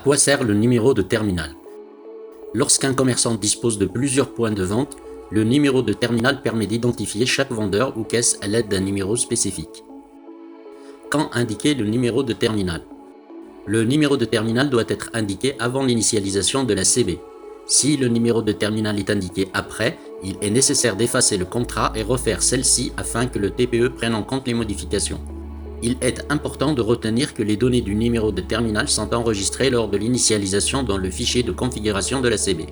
quoi sert le numéro de terminal? Lorsqu'un commerçant dispose de plusieurs points de vente, le numéro de terminal permet d'identifier chaque vendeur ou caisse à l'aide d'un numéro spécifique. Quand indiquer le numéro de terminal? Le numéro de terminal doit être indiqué avant l'initialisation de la CB. Si le numéro de terminal est indiqué après, il est nécessaire d'effacer le contrat et refaire celle-ci afin que le TPE prenne en compte les modifications. Il est important de retenir que les données du numéro de terminal sont enregistrées lors de l'initialisation dans le fichier de configuration de la CB.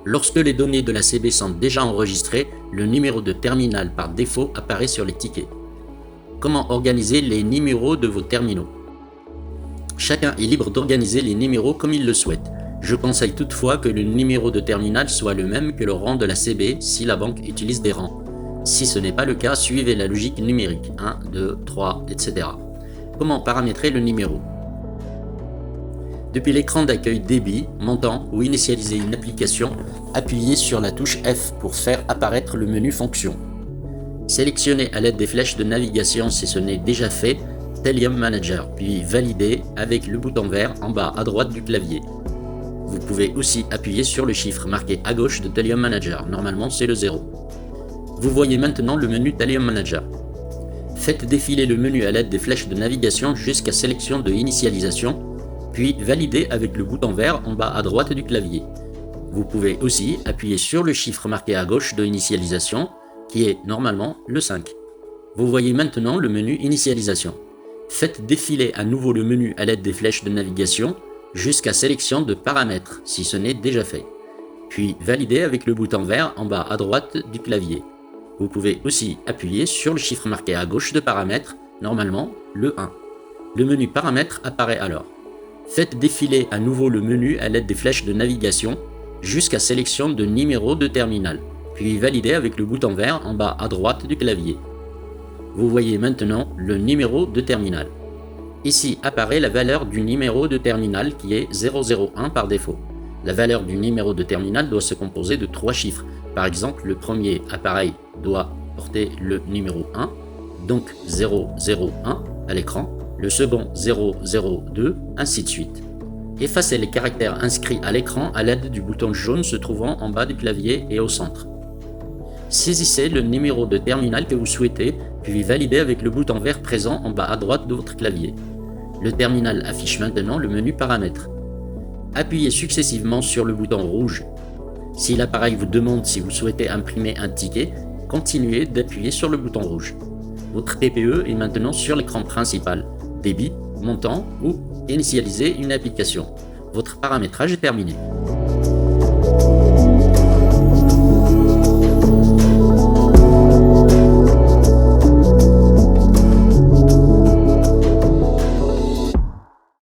Lorsque les données de la CB sont déjà enregistrées, le numéro de terminal par défaut apparaît sur les tickets. Comment organiser les numéros de vos terminaux? Chacun est libre d'organiser les numéros comme il le souhaite. Je conseille toutefois que le numéro de terminal soit le même que le rang de la CB si la banque utilise des rangs. Si ce n'est pas le cas, suivez la logique numérique, 1, 2, 3, etc. Comment paramétrer le numéro? Depuis l'écran d'accueil débit, montant ou initialiser une application, appuyez sur la touche F pour faire apparaître le menu fonction. Sélectionnez à l'aide des flèches de navigation si ce n'est déjà fait, Telium Manager, puis validez avec le bouton vert en bas à droite du clavier. Vous pouvez aussi appuyer sur le chiffre marqué à gauche de Telium Manager, normalement c'est le 0. Vous voyez maintenant le menu Telium Manager. Faites défiler le menu à l'aide des flèches de navigation jusqu'à sélection de initialisation, puis validez avec le bouton vert en bas à droite du clavier. Vous pouvez aussi appuyer sur le chiffre marqué à gauche de initialisation, qui est normalement le 5. Vous voyez maintenant le menu Initialisation. Faites défiler à nouveau le menu à l'aide des flèches de navigation jusqu'à sélection de paramètres si ce n'est déjà fait. Puis validez avec le bouton vert en bas à droite du clavier. Vous pouvez aussi appuyer sur le chiffre marqué à gauche de paramètres, normalement le 1. Le menu paramètres apparaît alors. Faites défiler à nouveau le menu à l'aide des flèches de navigation jusqu'à sélection de numéro de terminal, puis validez avec le bouton vert en bas à droite du clavier. Vous voyez maintenant le numéro de terminal. Ici apparaît la valeur du numéro de terminal qui est 001 par défaut. La valeur du numéro de terminal doit se composer de 3 chiffres. Par exemple, le premier appareil doit porter le numéro 1, donc 001 à l'écran, le second 002, ainsi de suite. Effacez les caractères inscrits à l'écran à l'aide du bouton jaune se trouvant en bas du clavier et au centre. Saisissez le numéro de terminal que vous souhaitez, puis validez avec le bouton vert présent en bas à droite de votre clavier. Le terminal affiche maintenant le menu paramètres. Appuyez successivement sur le bouton rouge. Si l'appareil vous demande si vous souhaitez imprimer un ticket, continuez d'appuyer sur le bouton rouge. Votre TPE est maintenant sur l'écran principal, débit, montant ou initialiser une application. Votre paramétrage est terminé.